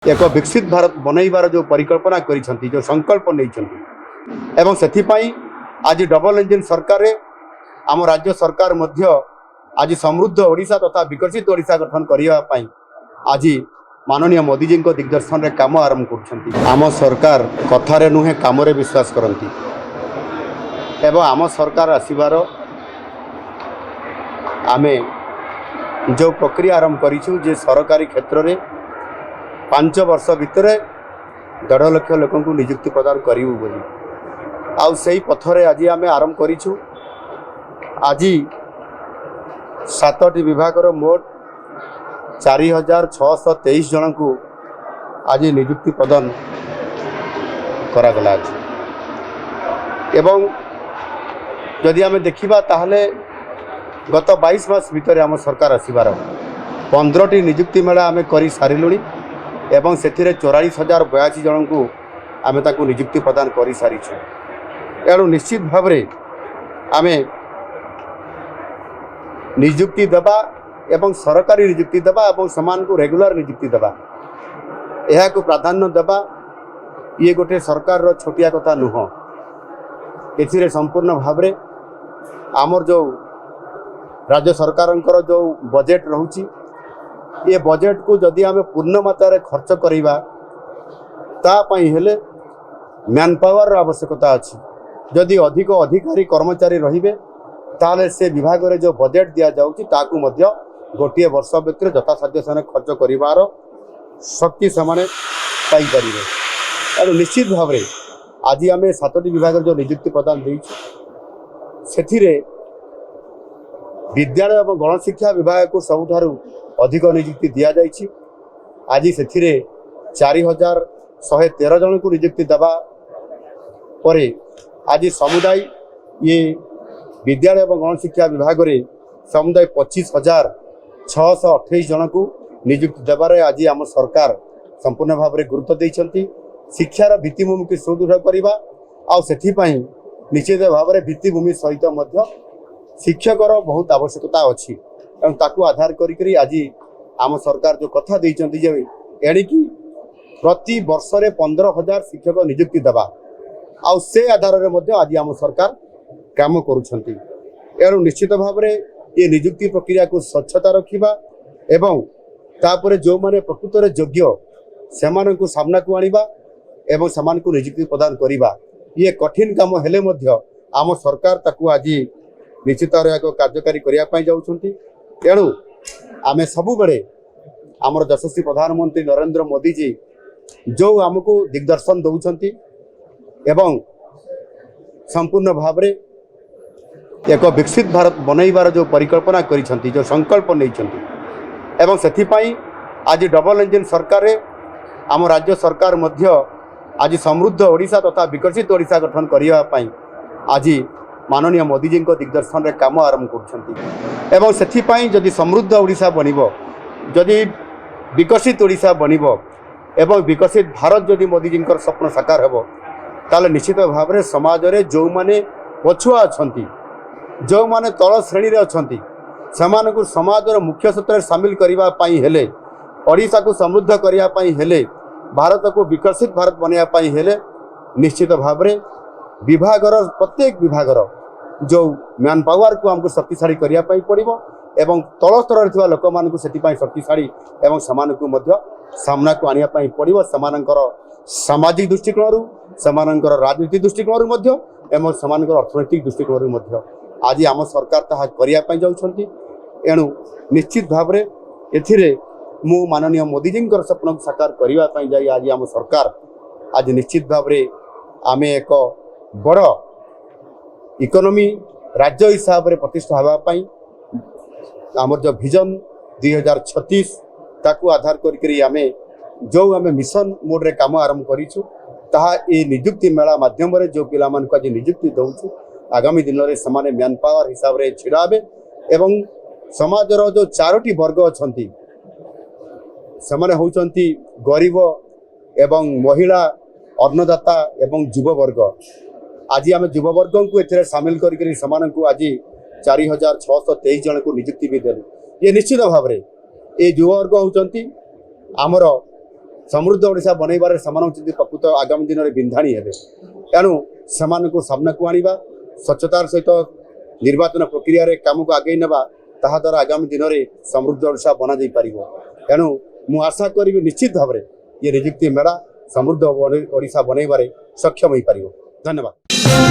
एक विकसित भारत बनैबार जो परिकल्पना करिसेंती जो संकल्प नहीं एवं सेथिपाई आज डबल इंजिन सरकार आम राज्य सरकार मध्य आज समृद्ध ओडिशा तथा विकसित ओडिशा गठन करने पाई आज माननीय मोदी जी दिग्दर्शन रे काम आरंभ कर आम सरकार कथारे नुहे काम रे विश्वास करती एवं आम सरकार आसबार आमे जो प्रक्रिया आरंभ करिछु जे सरकारी क्षेत्र में 5 वर्ष भितर 1.5 लाख लोक नियुक्ति प्रदान करूँ बोली आउ से पथरे आज आम आरंभ करिछु। आज 7टी विभागर मोट 4623 जन को आज नियुक्ति प्रदान करागला एवं जदि आम देखा ताहले गत 22 मास भितर आम सरकार आसबार 15टी नियुक्ति मेला आम कर सारूँ एवं से 44,082 जन को आम नियुक्ति प्रदान कर सारीचु। एणु निश्चित भाव आम नियुक्ति देवा एवं सरकारी नियुक्ति देवा एवं समान को रेगुलर नियुक्ति देवा यह को प्राधान्य देवा ये गोटे सरकार रो छोटिया कथा नुह। ए संपूर्ण भाव आमर जो राज्य सरकार जो बजेट रोची ये बजेट को जदि आम पूर्ण मात्रा खर्च करवा हेले मैन पावर आवश्यकता अच्छी जदि अधिक अधिकारी कर्मचारी रे ताले से विभाग रे जो बजेट दि जाऊँ गोटे वर्ष भितर यथासाध्य से खर्च कर शक्ति से पाइपर। निश्चित भाव आज आम 7टी विभाग जो नियुक्ति प्रदान से विद्यालय और गणशिक्षा विभाग को सबुठारु अधिक नियुक्ति दि जाइछि। आज से 4,113 जन को नियुक्ति देवा परे आज समुदाय ये विद्यालय और गणशिक्षा विभाग रे समुदाय 25,628 जन को नियुक्ति देवार आज आम सरकार संपूर्ण भाव में गुरुत्व देइछंती। शिक्षार भित्तिभूमि को सुदृढ़ करवा आउ सेथिपाई निश्चित भाव में भित्तिभूमि सहित मध्य शिक्षकर बहुत आवश्यकता अच्छी एवं ताकू आधार करी आज आम सरकार जो कथा देइछंती जे एणिकी प्रति वर्ष रे 15,000 शिक्षक नियुक्ति देवा आउ से आधार रे मध्य आज आम सरकार काम करुछंती। एणु निश्चित भाव में ये नियुक्ति प्रक्रिया को स्वच्छता रखिबा एवं तापर जो माने प्रकृत रे योग्य सेमान को सामना को आनिबा एवं समान को नियुक्ति प्रदान करिबा ये कठिन काम हेले मध्य आम सरकार ताकू आज निश्चित कार्यकारी करने जाऊँगी। तेणु आम सबु बड़े आमर यशस्वी प्रधानमंत्री नरेंद्र मोदी जी जो आमको दिग्दर्शन दौरान एवं संपूर्ण भाव में एक विकसित भारत बनैबार जो परिकल्पना करिसेंती जो संकल्प नहीं एवं सेथिपाई आज डबल इंजिन सरकार आम राज्य सरकार मध्य आज समृद्ध ओडिशा तथा विकसित ओडिशा गठन करने पाई आज माननीय मोदी जी दिग्दर्शन रे काम आरंभ कर एवं सेथिपाई जदि समृद्ध ओडिशा बनिबो जदि विकसित ओडिशा बनिबो एवं विकसित भारत जदि मोदी जी स्वप्न साकार हेबो ताले निश्चित भाव में समाज रे जो माने पछुआ अछंती जो माने तल श्रेणी रे अछंती समान को समाज रो मुख्य सूत्र शामिल करबा पाई हेले ओडिशा को समृद्ध करबा पाई हेले भारत को विकसित भारत बनैया पाई हेले निश्चित भाव में विभागर प्रत्येक विभागर जो मैन पावर को हमको शक्तिशाली करने पड़ो एवं तल स्तर में लोक मान शक्तिशाली एवं समान को सामना को आने पड़ो समानकर सामाजिक दृष्टिकोण समानकर राजनीतिक दृष्टिकोण एवं समानकर अर्थनैतिक दृष्टिकोण आज आम सरकार ताहा करने जाऊँगी। एणु निश्चित भाव में एथिरे मु माननीय मोदी जी स्वप्न को साकार करने जाई आज आम सरकार आज निश्चित भाव में आम एक बड़ इकोनॉमी राज्य हिसाब से प्रतिष्ठा होगापाई आमर जो विजन 2036 ताकू आधार करी आम जो आम मिशन मोड रे काम आरंभ करिछु ताहा ए नियुक्ति मेला माध्यम रे जो पिला मान को आज नियुक्ति दउछु आगामी दिन में समाने मैन पावर हिसाब से छिड़ा हेबे एवं समाजर जो 4टी वर्ग अछंती समाने होउचंती गरीब एवं महिला अन्नदाता एवं युववर्ग आज आम युववर्ग को ए सामिल करी को आज 4,623 जन को नियुक्ति भी देलु। ये निश्चित भाव में ये युववर्ग होउचंती आमर समृद्ध ओडिशा बनैबार से प्रकृत आगामी दिन में बिंधाणी हे तेणु से सामना को आनिबा स्वच्छतार सहित निर्वाचन प्रक्रिया रे काम को आगे नेबा ताहा द्वारा आगामी दिन में समृद्ध ओडिशा बना जाई परिबो। तेणु मु आशा करी निश्चित भाव में ये निजुक्ति मेला समृद्ध ओडिशा बनैबार सक्षम हो पारिबो। धन्यवाद।